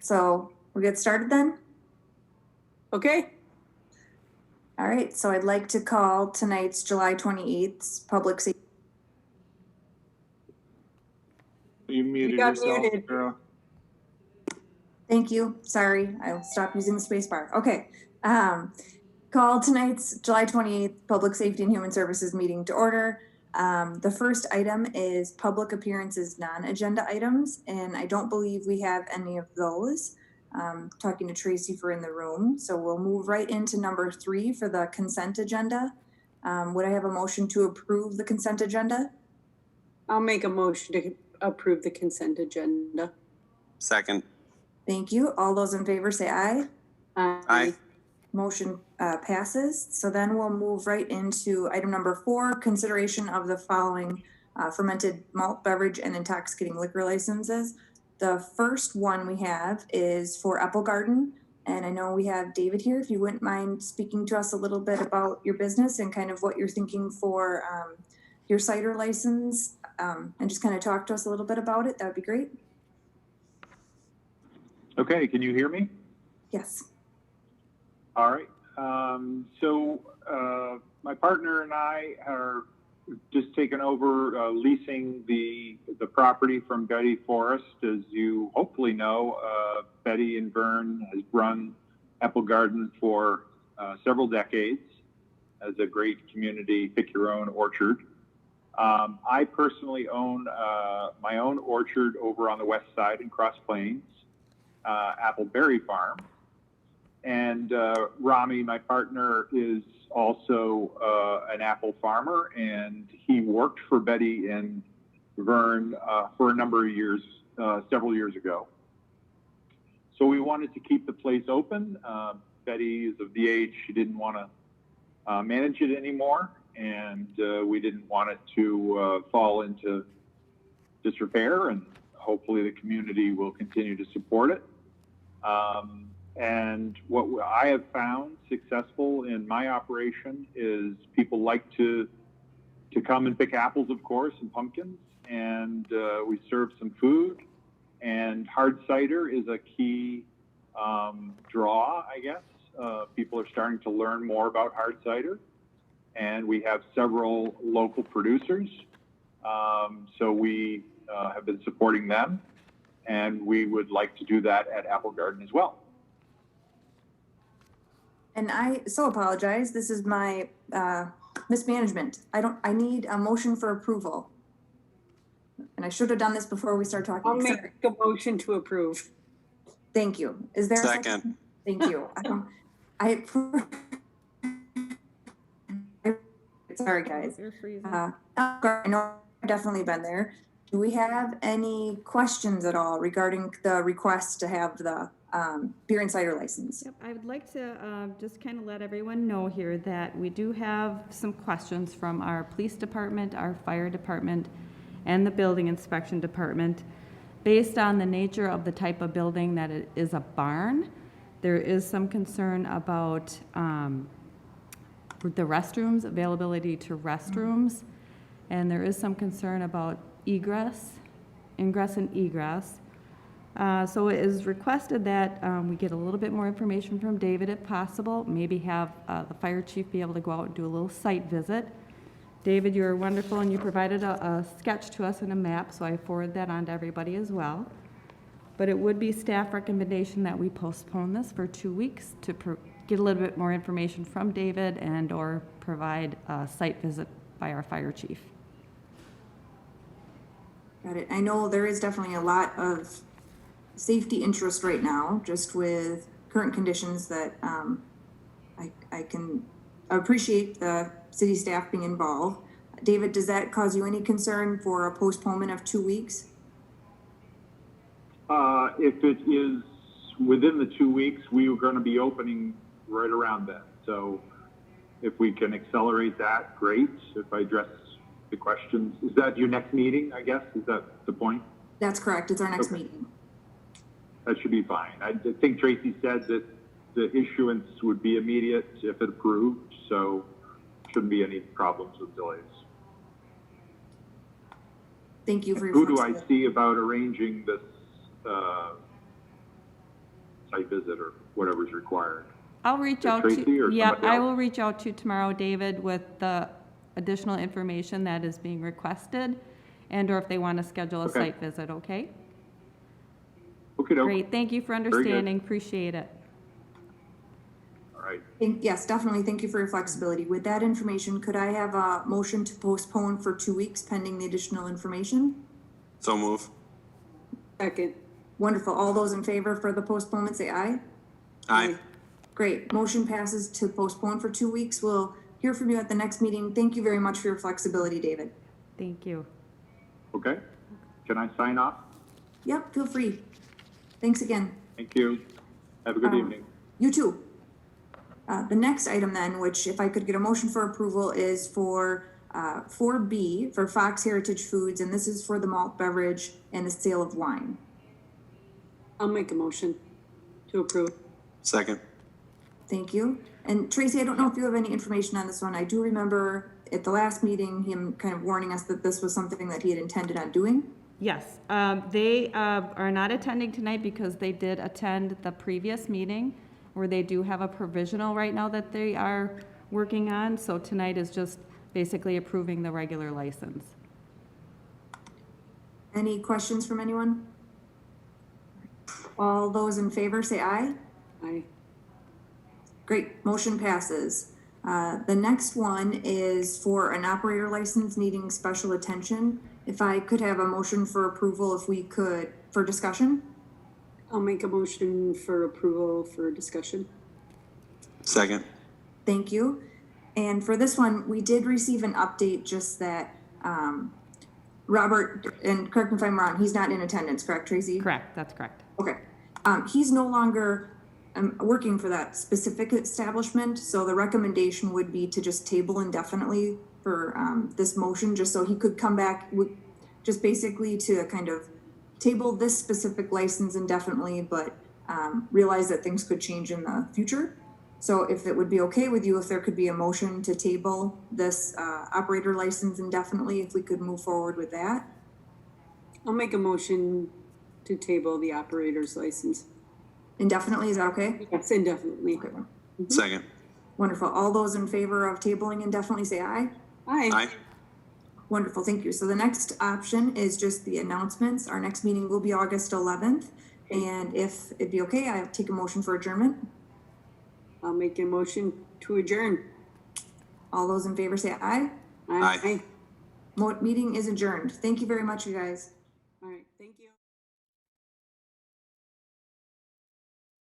so we'll get started then. Okay. All right, so I'd like to call tonight's July 28th public safety. You muted You got yourself, muted. Sarah. Thank you. Sorry, I'll stop using the space bar. Okay. Call tonight's July 28th Public Safety and Human Services meeting to order. The first item is public appearances, non-agenda items, and I don't believe we have any of those. Talking to Tracy for in the room. So we'll move right into number 3 for the consent agenda. Would I have a motion to approve the consent agenda? I'll make a motion to approve the consent agenda. Second. Thank you. All those in favor say aye. Aye. Motion passes. So then we'll move right into item number 4, consideration of the following fermented malt beverage and intoxicating liquor licenses. The first one we have is for Apple Garden. And I know we have David here. If you wouldn't mind speaking to us a little bit about your business and kind of what you're thinking for your cider license, and just kind of talk to us a little bit about it, that would be great. Okay, can you hear me? Yes. All right. My partner and I are just taken over leasing the property from Betty Forrest. As you hopefully know, Betty and Vern has run Apple Garden for several decades as a great community pick your own orchard. I personally own my own orchard over on the west side in Cross Plains, Apple Berry Farm. And Rami, my partner, is also an apple farmer, and he worked for Betty and Vern for a number of years, several years ago. So we wanted to keep the place open. Betty is of the age she didn't want to manage it anymore, and we didn't want it to fall into disrepair, and hopefully the community will continue to support it. And what I have found successful in my operation is people like to come and pick apples, of course, and pumpkins, and we serve some food. And hard cider is a key draw, I guess. People are starting to learn more about hard cider, and we have several local producers. So we have been supporting them, and we would like to do that at Apple Garden as well. And I so apologize. This is my mismanagement. I need a motion for approval. And I should have done this before we start talking. I'll make a motion to approve. Thank you. Is there Second. a second? Thank you. Sorry, guys. I know I've definitely been there. Do we have any questions at all regarding the request to have the beer and cider license? Yep, I would like to just kind of let everyone know here that we do have some questions from our police department, our fire department, and the building inspection department. Based on the nature of the type of building that it is a barn, there is some concern about the restrooms, availability to restrooms, and there is some concern about ingress and egress. So it is requested that we get a little bit more information from David if possible, maybe have the fire chief be able to go out and do a little site visit. David, you're wonderful, and you provided a sketch to us and a map, so I forward that on to everybody as well. But it would be staff recommendation that we postpone this for 2 weeks to get a little bit more information from David and or provide a site visit by our fire chief. Got it. I know there is definitely a lot of safety interest right now, just with current conditions that I can appreciate the city staff being involved. David, does that cause you any concern for a postponement of 2 weeks? If it is within the 2 weeks, we are going to be opening right around then. So if we can accelerate that, great. If I address the questions, is that your next meeting, I guess? Is that the point? That's correct. It's our next meeting. That should be fine. I think Tracy said that the issuance would be immediate if it approved, so shouldn't be any problems with delays. Thank you for your Who do I see about arranging this site visit or whatever's required. I'll reach Is it out Tracy to, or yeah, somebody I else? will reach out to you tomorrow, David, with the additional information that is being requested, and/or if they want to schedule a Okay. site visit, okay? Okay, Great, thank you for good. understanding, appreciate it. All right. Yes, definitely. Thank you for your flexibility. With that information, could I have a motion to postpone for 2 weeks pending the additional information? So move. Second. Wonderful. All those in favor for the postponement, say aye. Aye. Great. Motion passes to postpone for 2 weeks. We'll hear from you at the next meeting. Thank you very much for your flexibility, David. Thank you. Okay. Can I sign off? Yep, feel free. Thanks again. Thank you. Have a good evening. You too. The next item then, which if I could get a motion for approval, is for 4B for Fox Heritage Foods, and this is for the malt beverage and the sale of wine. I'll make a motion to approve. Second. Thank you. And Tracy, I don't know if you have any information on this one. I do remember at the last meeting, him kind of warning us that this was something that he had intended on doing. Yes, they are not attending tonight because they did attend the previous meeting where they do have a provisional right now that they are working on. So tonight is just basically approving the regular license. Any questions from anyone? All those in favor say aye. Aye. Great, motion passes. The next one is for an operator license needing special attention. If I could have a motion for approval, if we could, for discussion. I'll make a motion for approval for discussion. Second. Thank you. And for this one, we did receive an update just that Robert, and correct me if I'm wrong, he's not in attendance, correct, Tracy? Correct, that's correct. Okay. He's no longer working for that specific establishment, so the recommendation would be to just table indefinitely for this motion, just so he could come back with, just basically to kind of table this specific license indefinitely, but realize that things could change in the future. So if it would be okay with you, if there could be a motion to table this operator license indefinitely, if we could move forward with that. I'll make a motion to table the operator's license. Indefinitely, is that okay? Yes, indefinitely. Okay, Second. wonderful. All those in favor of tabling indefinitely say aye. Aye. Aye. Wonderful, thank you. So the next option is just the announcements. Our next meeting will be August 11th. And if it'd be okay, I'll take a motion for adjournment. I'll make a motion to adjourn. All those in favor say aye. Aye. Meeting is adjourned. Thank you very much, you guys.